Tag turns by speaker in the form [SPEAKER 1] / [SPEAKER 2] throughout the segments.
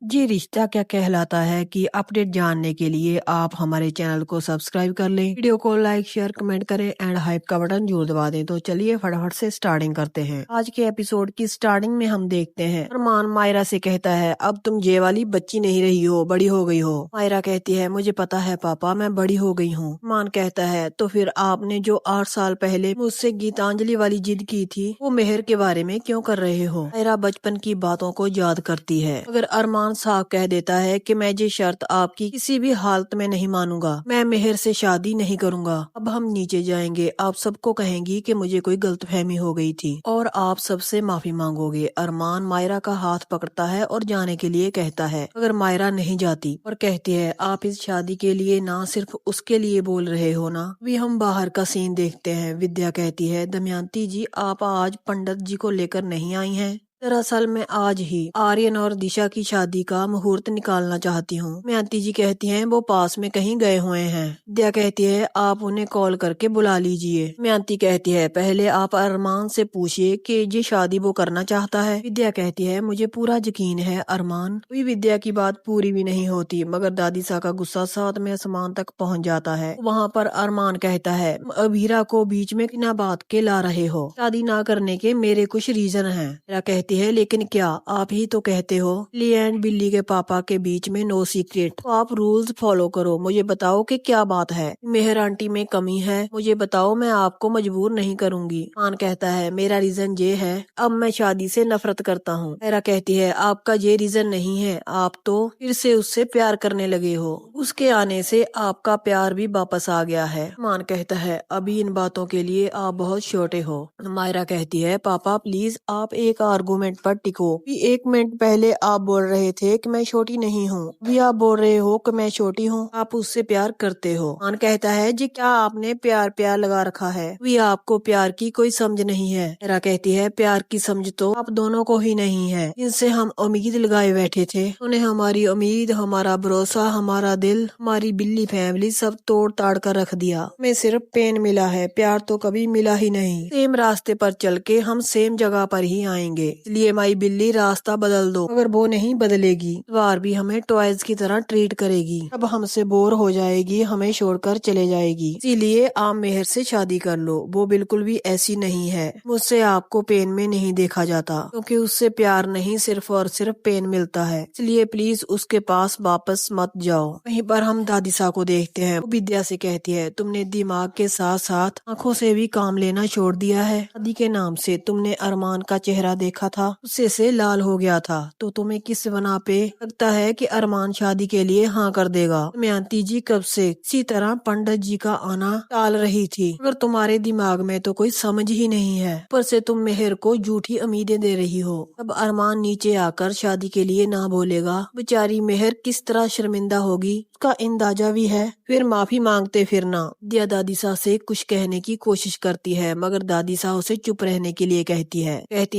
[SPEAKER 1] जी रिश्ता क्या कहलाता है कि अपडेट जानने के लिए आप हमारे चैनल को सब्सक्राइब कर लें, वीडियो को लाइक शेयर कमेंट करें एंड हाइप का बटन जरूर दबा दें। तो चलिए फटाफट से स्टार्टिंग करते हैं। आज के एपिसोड की स्टार्टिंग में हम देखते हैं अरमान मायरा से कहता है, अब तुम ये वाली बच्ची नहीं रही हो, बड़ी हो गई हो। मायरा कहती है, मुझे पता है पापा, मैं बड़ी हो गई हूँ। अरमान कहता है, तो फिर आपने जो 8 साल पहले मुझसे गीतांजलि वाली जिद की थी वो मेहर के बारे में क्यों कर रहे हो। मायरा बचपन की बातों को याद करती है मगर अरमान साहब कह देता है कि मैं ये शर्त आपकी किसी भी हालत में नहीं मानूंगा, मैं मेहर से शादी नहीं करूंगा। अब हम नीचे जाएंगे, आप सबको कहेंगी कि मुझे कोई गलतफहमी हो गई थी और आप सबसे माफी मांगोगे। अरमान मायरा का हाथ पकड़ता है और जाने के लिए कहता है अगर मायरा नहीं जाती और कहती है, आप इस शादी के लिए ना सिर्फ उसके लिए बोल रहे हो ना। अभी हम बाहर का सीन देखते हैं। विद्या कहती है, दमयंती जी आप आज पंडित जी को लेकर नहीं आई हैं। दरअसल मैं आज ही आर्यन और दिशा की शादी का मुहूर्त निकालना चाहती हूँ। दमयंती जी कहती हैं, वो पास में कहीं गए हुए हैं। विद्या कहती है, आप उन्हें कॉल करके बुला लीजिए। दमयंती कहती है, पहले आप अरमान से पूछिए कि ये शादी वो करना चाहता है। विद्या कहती है, मुझे पूरा यकीन है अरमान। कोई विद्या की बात पूरी भी नहीं होती मगर दादी सा का गुस्सा साथ में आसमान तक पहुँच जाता है। वहाँ पर अरमान कहता है, अभीरा को बीच में बिना बात के ला रहे हो, शादी ना करने के मेरे कुछ रीजन है। कहती है, लेकिन क्या आप ही तो कहते हो ली एंड बिल्ली के पापा के बीच में नो सीक्रेट, तो आप रूल्स फॉलो करो। मुझे बताओ कि क्या बात है, मेहर आंटी में कमी है, मुझे बताओ, मैं आपको मजबूर नहीं करूंगी। मान कहता है, मेरा रीजन ये है, अब मैं शादी से नफरत करता हूँ। मेरा कहती है, आपका ये रीजन नहीं है, आप तो फिर से उससे प्यार करने लगे हो, उसके आने से आपका प्यार भी वापस आ गया है। मान कहता है, अभी इन बातों के लिए आप बहुत छोटे हो। मायरा कहती है, पापा प्लीज आप एक आर्गुमेंट पर टिको। एक मिनट पहले आप बोल रहे थे कि मैं छोटी नहीं हूँ, अभी आप बोल रहे हो कि मैं छोटी हूँ, आप उससे प्यार करते हो। मान कहता है, जी क्या आपने प्यार प्यार लगा रखा है, अभी आपको प्यार की कोई समझ नहीं है। मेरा कहती है, प्यार की समझ तो आप दोनों को ही नहीं है, जिनसे हम उम्मीद लगाए बैठे थे, उन्हें हमारी उम्मीद, हमारा भरोसा, हमारा दिल, हमारी बिल्ली फैमिली सब तोड़ ताड़ कर रख दिया। हमें सिर्फ पेन मिला है, प्यार तो कभी मिला ही नहीं। सेम रास्ते पर चल के हम सेम जगह पर ही आएंगे, इसलिए माई बिल्ली रास्ता बदल दो। अगर वो नहीं बदलेगी बार भी हमें टॉयज की तरह ट्रीट करेगी, अब हमसे बोर हो जाएगी, हमें छोड़कर चले जाएगी। इसीलिए आप मेहर से शादी कर लो, वो बिल्कुल भी ऐसी नहीं है। मुझसे आपको पेन में नहीं देखा जाता, क्योंकि उससे प्यार नहीं सिर्फ और सिर्फ पेन मिलता है, इसलिए प्लीज उसके पास वापस मत जाओ। वहीं पर हम दादी सा को देखते हैं। वो विद्या से कहती है, तुमने दिमाग के साथ साथ आंखों से भी काम लेना छोड़ दिया है। शादी के नाम से तुमने अरमान का चेहरा देखा था, गुस्से से लाल हो गया था, तो तुम्हें किस बना पे लगता है कि अरमान शादी के लिए हाँ कर देगा। दमयंती जी कब से इसी तरह पंडित जी का आना टाल रही थी, अगर तुम्हारे दिमाग में तो कोई समझ ही नहीं है, ऊपर से तुम मेहर को झूठी उम्मीदें दे रही हो। अब अरमान नीचे आकर शादी के लिए ना बोलेगा, बेचारी मेहर किस तरह शर्मिंदा होगी उसका अंदाजा भी है। फिर माफी मांगते फिरना। दिया दादी सा से कुछ कहने की कोशिश करती है मगर दादी सा उसे चुप रहने के लिए कहती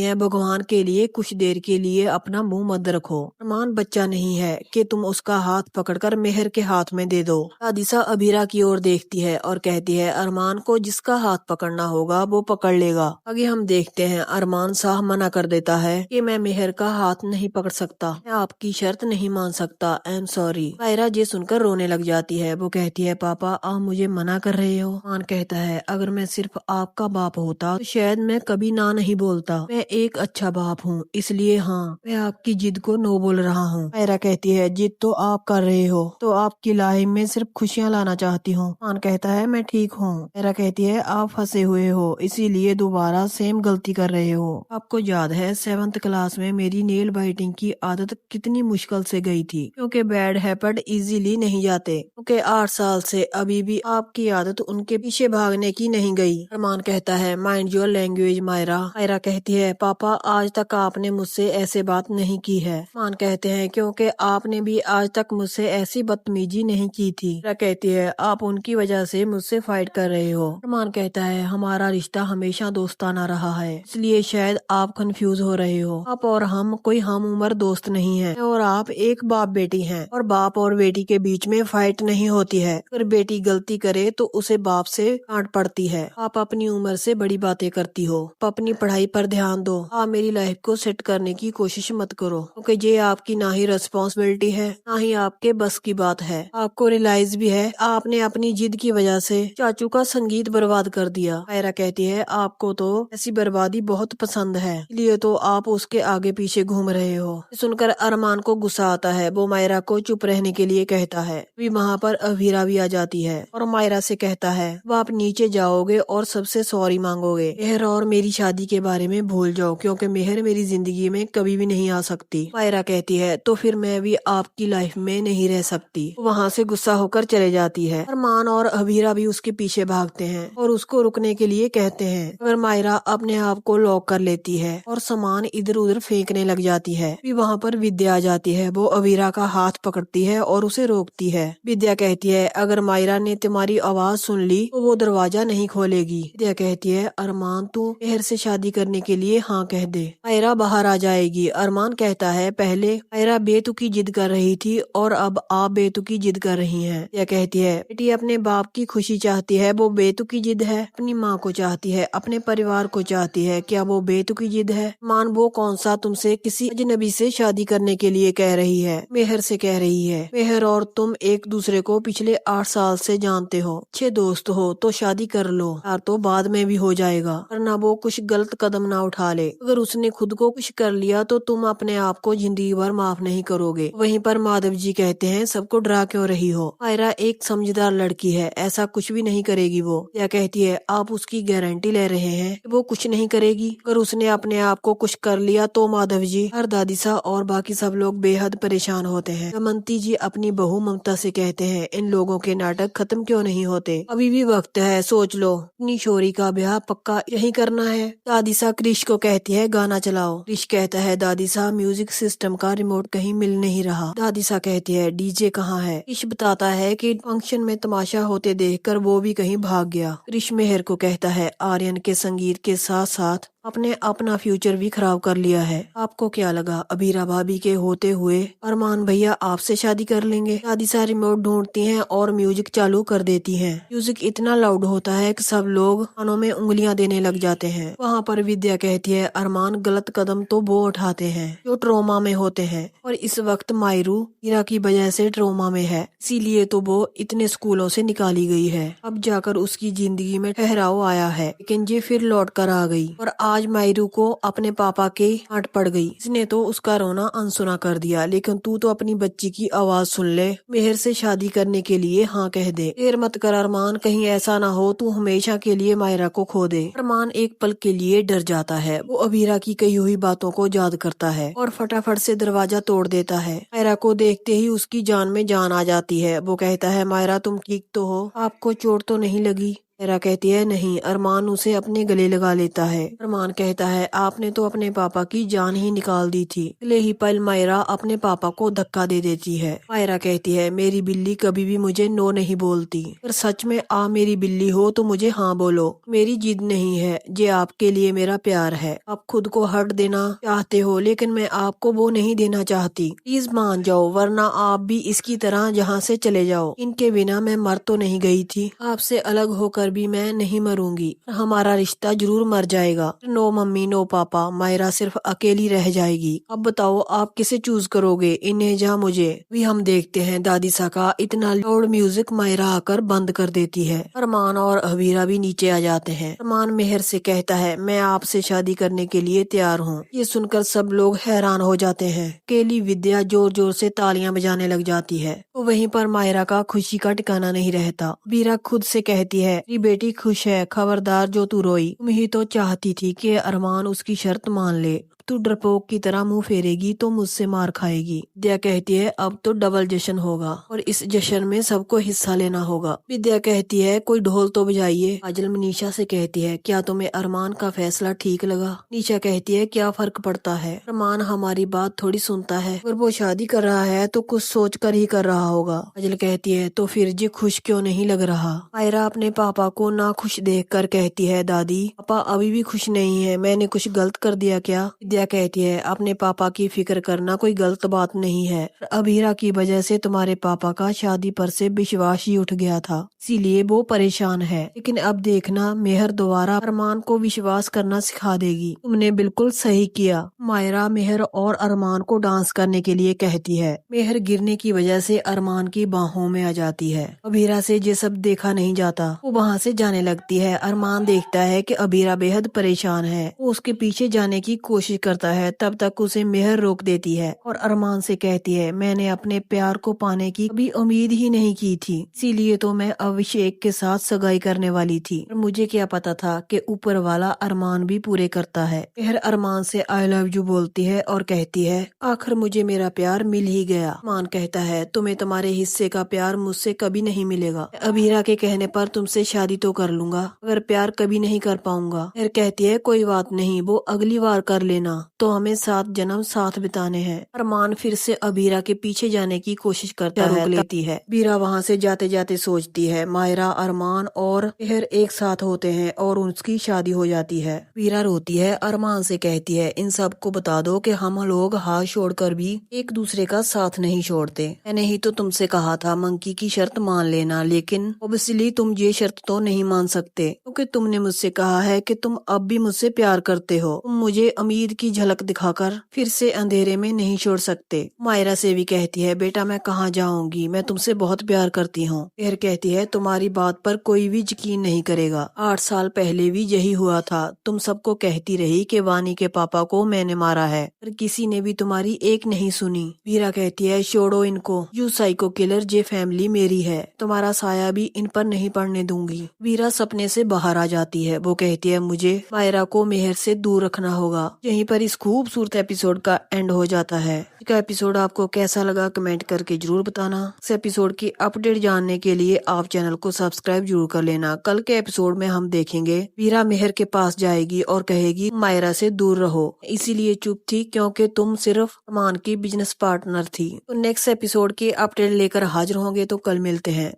[SPEAKER 1] है भगवान के लिए कुछ देर के लिए अपना मुंह मत रखो, अरमान बच्चा नहीं है कि तुम उसका हाथ पकड़कर मेहर के हाथ में दे दो। दादी सा अभीरा की ओर देखती है और कहती है, अरमान को जिसका हाथ पकड़ना होगा वो पकड़ लेगा। आगे हम देखते हैं, अरमान साह मना कर देता है कि मैं मेहर का हाथ नहीं पकड़ सकता, मैं आपकी शर्त नहीं मान सकता, आई एम सॉरी। मायरा ये सुनकर रोने लग जाती है। वो कहती है, पापा आप मुझे मना कर रहे हो। अरमान कहता है, अगर मैं सिर्फ आपका बाप होता तो शायद मैं कभी ना नहीं बोलता, मैं एक अच्छा बाप हूँ, इसलिए हाँ मैं आपकी जिद को नो बोल रहा हूँ। मायरा कहती है, जिद तो आप कर रहे हो, तो आपकी लाइफ में सिर्फ खुशियाँ लाना चाहती हूँ। अरमान कहता है, मैं ठीक हूँ। मायरा कहती है, आप फंसे हुए हो, इसीलिए दोबारा सेम गलती कर रहे हो। आपको याद है 7th क्लास में मेरी नेल बाइटिंग की आदत कितनी मुश्किल से गई थी, क्योंकि बैड हैबिट इजीली नहीं जाते, क्योंकि 8 साल से अभी भी आपकी आदत उनके पीछे भागने की नहीं गई। अरमान कहता है, mind your language Myra. Myra कहती है, पापा आज तक आपने मुझसे ऐसे बात नहीं की है। अरमान कहते हैं, क्योंकि आपने भी आज तक मुझसे ऐसी बदतमीजी नहीं की थी। मायरा कहती है, आप उनकी वजह से मुझसे फाइट कर रहे हो। अरमान कहता है, हमारा रिश्ता हमेशा दोस्ताना रहा है, इसलिए शायद आप कंफ्यूज हो रहे हो। आप और हम कोई हम उम्र दोस्त नहीं है, और आप एक बाप बेटी हैं, और बाप और बेटी के बीच में फाइट नहीं होती है। अगर बेटी गलती करे तो उसे बाप से डांट पड़ती है। आप अपनी उम्र से बड़ी बातें करती हो, आप अपनी पढ़ाई पर ध्यान दो, आप मेरी لائف کو سیٹ کرنے کی کوشش مت کرو، کیونکہ یہ آپ کی نہ ہی ریسپانسبلٹی ہے نہ ہی آپ کے بس کی بات ہے۔ آپ کو ریلائز بھی ہے آپ نے اپنی جد کی وجہ سے چاچو کا سنگیت برباد کر دیا۔ مائرا کہتی ہے آپ کو تو ایسی بربادی بہت پسند ہے، اس لیے تو آپ اس کے آگے پیچھے گھوم رہے ہو۔ سن کر ارمان کو غصہ آتا ہے، وہ مائرا کو چپ رہنے کے لیے کہتا ہے۔ ابھی وہاں پر ابھیرا بھی آ جاتی ہے اور مائرا سے کہتا ہے وہ آپ نیچے جاؤ گے اور سب سے سوری مانگو گے، مہر اور میری شادی کے بارے میں بھول جاؤ، کیونکہ مہر میری زندگی میں کبھی بھی نہیں آ سکتی۔ مائرا کہتی ہے تو پھر میں بھی آپ کی لائف میں نہیں رہ سکتی، وہاں سے غصہ ہو کر چلے جاتی ہے۔ ارمان اور ابھیرا بھی اس کے پیچھے بھاگتے ہیں اور اس کو رکنے کے لیے کہتے ہیں، مگر مائرا اپنے آپ کو لاک کر لیتی ہے اور سامان ادھر ادھر پھینکنے لگ جاتی ہے۔ بھی وہاں پر ودیا آ جاتی ہے، وہ ابھیرا کا ہاتھ پکڑتی ہے اور اسے روکتی ہے۔ ودیا کہتی ہے اگر مائرا نے تمہاری آواز سن لی تو وہ دروازہ نہیں کھولے گی۔ ودیا کہتی ہے ارمان تو مہر سے شادی کرنے کے لیے ہاں کہہ دے، مائرا باہر آ جائے گی۔ ارمان کہتا ہے پہلے مائرا بے تکی ضد کر رہی تھی اور اب آپ بے تکی ضد کر رہی ہیں۔ ودیا کہتی ہے بیٹی اپنے باپ کی خوشی چاہتی ہے، وہ بے تکی ضد ہے، اپنی ماں کو چاہتی ہے، اپنے پریوار کو چاہتی ہے، کیا وہ بے تکی ضد ہے؟ مان وہ کون سا تم سے کسی اجنبی سے شادی کرنے کے لیے کہہ رہی ہے، مہر سے کہہ رہی ہے۔ مہر اور تم ایک دوسرے کو پچھلے 8 سال سے جانتے ہو، اچھے دوست ہو، تو شادی کر لو، یار تو بعد میں بھی ہو جائے گا، ورنہ وہ کچھ غلط قدم نہ اٹھا لے۔ اگر اس نے خود کو کچھ کر لیا تو تم اپنے آپ کو زندگی بھر معاف نہیں کرو گے۔ وہیں پر مادھو جی کہتے ہیں سب کو ڈرا کیوں رہی ہو، مائرا ایک سمجھدار لڑکی ہے، ایسا کچھ بھی نہیں کرے گی وہ۔ یا کہتی ہے آپ اس کی گارنٹی لے رہے ہیں کہ وہ کچھ نہیں کرے گی؟ اگر اس نے اپنے آپ کو کچھ کر لیا تو مادھو جی، ہر دادی سا اور باقی سب لوگ بے حد پریشان ہوتے ہیں۔ دمنتی جی اپنی بہو ممتا سے کہتے ہیں ان لوگوں کے ناٹک ختم کیوں نہیں ہوتے، ابھی بھی وقت ہے، سوچ لو، اپنی شوری کا بیاہ پکا یہی کرنا ہے۔ دادی سا کرش کو کہتی ہے گانا چلاؤ۔ کرش کہتا ہے دادی سا میوزک سسٹم کا ریموٹ کہیں مل نہیں رہا۔ دادی سا کہتی ہے ڈی جے کہاں ہے؟ کرش بتاتا ہے کہ فنکشن میں تماشا ہوتے دیکھ کر وہ بھی کہیں بھاگ گیا۔ کرش مہر کو کہتا ہے آرین کے سنگیت کے ساتھ ساتھ اپنے اپنا فیوچر بھی خراب کر لیا ہے۔ آپ کو کیا لگا ابھیرا بھابی کے ہوتے ہوئے ارمان بھیا آپ سے شادی کر لیں گے؟ دادی سا ریموٹ ڈھونڈتی ہیں اور میوزک چالو کر دیتی ہیں۔ میوزک اتنا لاؤڈ ہوتا ہے کہ سب لوگ کانوں میں انگلیاں دینے لگ جاتے ہیں۔ وہاں پر ودیا کہتی ہے ارمان غلط قدم تو وہ اٹھاتے ہیں جو ٹروما میں ہوتے ہیں، اور اس وقت مائرو ہیرا کی وجہ سے ٹروما میں ہے، اسی لیے تو وہ اتنے اسکولوں سے نکالی گئی ہے۔ اب جا کر اس کی زندگی میں ٹھہراؤ آیا ہے، لیکن یہ پھر لوٹ کر آ گئی اور آج مائرو کو اپنے پاپا کے ڈانٹ پڑ گئی، اس نے تو اس کا رونا انسنا کر دیا۔ لیکن تو اپنی بچی کی آواز سن لے، مہر سے شادی کرنے کے لیے ہاں کہہ دے، دیر مت کر ارمان، کہیں ایسا نہ ہو تو ہمیشہ کے لیے مائرا کو کھو دے۔ ارمان ایک پل کے لیے ڈر جاتا ہے، وہ ابھیرا کی کہی ہوئی باتوں کو یاد کرتا ہے اور فٹافٹ سے دروازہ توڑ دیتا ہے۔ مائرا کو دیکھتے ہی اس کی جان میں جان آ جاتی ہے، وہ کہتا ہے مائرا تم ٹھیک تو ہو، آپ کو چوٹ تو نہیں لگی؟ مائرا کہتی ہے نہیں۔ ارمان اسے اپنے گلے لگا لیتا ہے۔ ارمان کہتا ہے آپ نے تو اپنے پاپا کی جان ہی نکال دی تھی۔ اگلے ہی پل مائرا اپنے پاپا کو دھکا دے دیتی ہے۔ مائرا کہتی ہے میری بلی کبھی بھی مجھے نو نہیں بولتی، اگر سچ میں آپ میری بلی ہو تو مجھے ہاں بولو، میری جد نہیں ہے، یہ آپ کے لیے میرا پیار ہے۔ آپ خود کو ہرٹ دینا چاہتے ہو لیکن میں آپ کو وہ نہیں دینا چاہتی، پلیز مان جاؤ ورنہ آپ بھی اس کی طرح یہاں سے چلے جاؤ، ان کے بنا میں مر تو نہیں گئی تھی، آپ سے الگ ہو کر بھی میں نہیں مروں گی، ہمارا رشتہ ضرور مر جائے گا، نو ممی نو پاپا، مائرا صرف اکیلی رہ جائے گی۔ اب بتاؤ آپ کسے چوز کرو گے، انہیں یا مجھے؟ بھی ہم دیکھتے ہیں دادی سا کا اتنا لاؤڈ میوزک مائرا آ کر بند کر دیتی ہے۔ ارمان اور ابھیرا بھی نیچے آ جاتے ہیں۔ ارمان مہر سے کہتا ہے میں آپ سے شادی کرنے کے لیے تیار ہوں۔ یہ سن کر سب لوگ حیران ہو جاتے ہیں، اکیلی ودیا زور زور سے تالیاں بجانے لگ جاتی ہے، تو وہیں پر مائرا کا خوشی کا ٹھکانا نہیں رہتا۔ ابھیرا خود سے کہتی ہے میری بیٹی خوش ہے، خبردار جو تو روئی، تم ہی تو چاہتی تھی کہ ارمان اس کی شرط مان لے، تو ڈرپوک کی طرح منہ پھیرے گی تو مجھ سے مار کھائے گی۔ ودیا کہتی ہے اب تو ڈبل جشن ہوگا اور اس جشن میں سب کو حصہ لینا ہوگا۔ ودیا کہتی ہے کوئی ڈھول تو بجائیے۔ کاجل منیشا سے کہتی ہے کیا تمہیں ارمان کا فیصلہ ٹھیک لگا؟ منیشا کہتی ہے کیا فرق پڑتا ہے، ارمان ہماری بات تھوڑی سنتا ہے، اگر وہ شادی کر رہا ہے تو کچھ سوچ کر ہی کر رہا ہوگا۔ کاجل کہتی ہے تو پھر جی خوش کیوں نہیں لگ رہا؟ مائرا اپنے پاپا کو ناخوش دیکھ کر کہتی ہے دادی پاپا ابھی بھی خوش نہیں ہے، میں نے کچھ غلط کر دیا کیا؟ विद्या कहती है अपने पापा की फिक्र करना कोई गलत बात नहीं है। अबीरा की वजह से तुम्हारे पापा का शादी पर से विश्वास ही उठ गया था, इसीलिए वो परेशान है। लेकिन अब देखना मेहर दोबारा अरमान को विश्वास करना सिखा देगी। तुमने बिल्कुल सही किया। मायरा मेहर और अरमान को डांस करने के लिए कहती है। मेहर गिरने की वजह से अरमान की बाहों में आ जाती है। अबीरा से ये सब देखा नहीं जाता, वो वहाँ से जाने लगती है। अरमान देखता है कि अबीरा बेहद परेशान है, वो उसके पीछे जाने की कोशिश करता है। तब तक उसे मेहर रोक देती है और अरमान से कहती है मैंने अपने प्यार को पाने की कभी उम्मीद ही नहीं की थी, इसीलिए तो मैं अभिषेक के साथ सगाई करने वाली थी। पर मुझे क्या पता था कि ऊपर वाला अरमान भी पूरे करता है। मेहर अरमान से आई लव यू बोलती है और कहती है आखिर मुझे मेरा प्यार मिल ही गया। अरमान कहता है तुम्हें तुम्हारे हिस्से का प्यार मुझसे कभी नहीं मिलेगा। अबीरा के कहने पर तुमसे शादी तो कर लूंगा, अगर प्यार कभी नहीं कर पाऊंगा। मेहर कहती है कोई बात नहीं, वो अगली बार कर लेना, तो हमें 7 जन्म साथ बिताने हैं। अरमान फिर से अबीरा के पीछे जाने की कोशिश करता है, रोक लेती है। अबीरा वहाँ से जाते जाते सोचती है मायरा, अरमान और मेहर एक साथ होते हैं और उसकी शादी हो जाती है। अबीरा रोती है, अरमान से कहती है इन सबको बता दो कि हम लोग हाथ छोड़कर भी एक दूसरे का साथ नहीं छोड़ते। मैंने ही तो तुमसे कहा था मंकी की शर्त मान लेना, लेकिन ऑब्वियसली तुम ये शर्त तो नहीं मान सकते, क्योंकि तुमने मुझसे कहा है कि तुम अब भी मुझसे प्यार करते हो। तुम मुझे उम्मीद की झलक दिखाकर फिर से अंधेरे में नहीं छोड़ सकते। मायरा से भी कहती है बेटा मैं कहाँ जाऊंगी, मैं तुमसे बहुत प्यार करती हूँ। मेहर कहती है तुम्हारी बात पर कोई भी यकीन नहीं करेगा, 8 साल पहले भी यही हुआ था। तुम सबको कहती रही कि वानी के पापा को मैंने मारा है, पर किसी ने भी तुम्हारी एक नहीं सुनी। वीरा कहती है छोड़ो इनको, यू साइको किलर, ये फैमिली मेरी है, तुम्हारा साया भी इन पर नहीं पड़ने दूंगी। वीरा सपने से बाहर आ जाती है। वो कहती है मुझे मायरा को मेहर से दूर रखना होगा। यहीं पर इस खूबसूरत एपिसोड का एंड हो जाता है। इसका एपिसोड आपको कैसा लगा कमेंट करके जरूर बताना। इस एपिसोड की अपडेट जानने के लिए आप चैनल को सब्सक्राइब जरूर कर लेना। कल के एपिसोड में हम देखेंगे वीरा मेहर के पास जाएगी और कहेगी मायरा से दूर रहो, इसीलिए चुप थी क्योंकि तुम सिर्फ अरमान की बिजनेस पार्टनर थी। तो नेक्स्ट एपिसोड की अपडेट लेकर हाजिर होंगे, तो कल मिलते हैं।